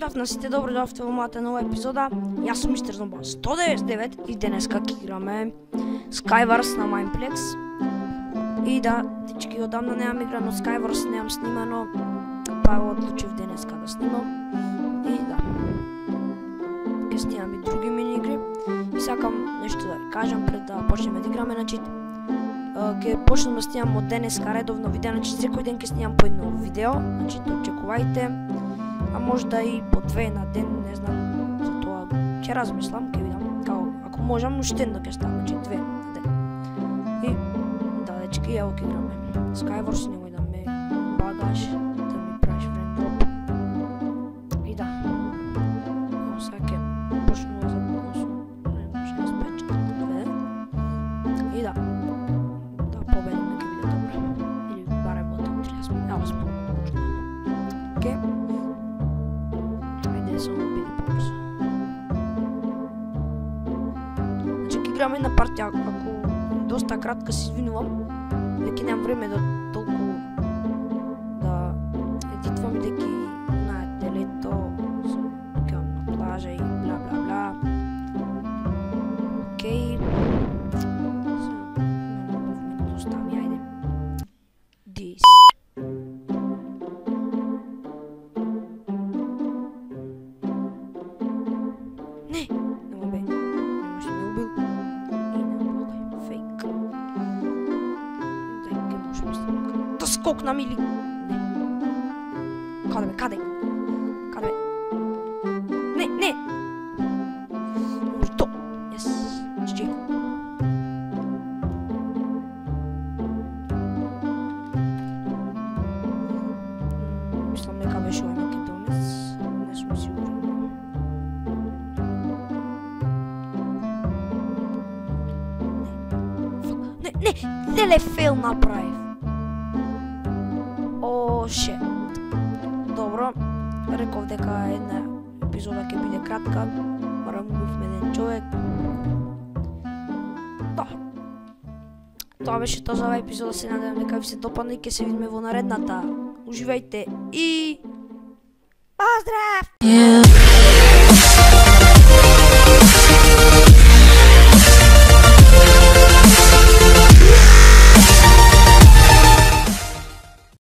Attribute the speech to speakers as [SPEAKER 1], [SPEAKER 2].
[SPEAKER 1] Здрав на сите, добро дојавте во мојата нова епизода. Јас сум Мистер Зомба 199 и денеска ќе играме Skywars на Mineplex. И да, дечки, одамна немам играно Skywars, немам снимано, па одлучив денеска да снимам. И да, ќе снимам и други мини игри. И сакам нешто да ви кажам пред да почнеме да играме, значи ќе почнам да снимам од денеска редовно видео, значи секој ден ќе снимам по едно видео, значи очекувајте. А можда и по 2 на ден, не знам, за тоа ќе размислам, ќе видам, као, ако можам, уште едно ќе ставам, значи 2 на ден. И, да, дечки, ево ќе играме Skywars, немој да ме багаш, да ми правиш friend drop. И да, ево сега ќе почнува за 65-42. И да, победиме ќе биде добро, или барем од 30, ево сме, почнуваме. Окей. Само биде побрзо. Значи ќе играме една партија, ако доста кратка се извинувам, дека немам време да толку да едитвам и дека знаете лето ќе на плажа и бла бла бла. Окей. Доста ми ајде. This. Скокна ми или... Не. Каде бе, каде? Каде бе? Не, не! То! Yes. GG. Мислам дека беше овој македонец. Не сум сигурен. Не, не! Леле фейл направив. Ше. Добро, реков дека една епизода ќе биде кратка, барам убивме еден човек. Да. Тоа беше тоа за оваа епизода, се надевам дека ви се допадна и ќе се видиме во наредната. Уживајте и... Поздрав!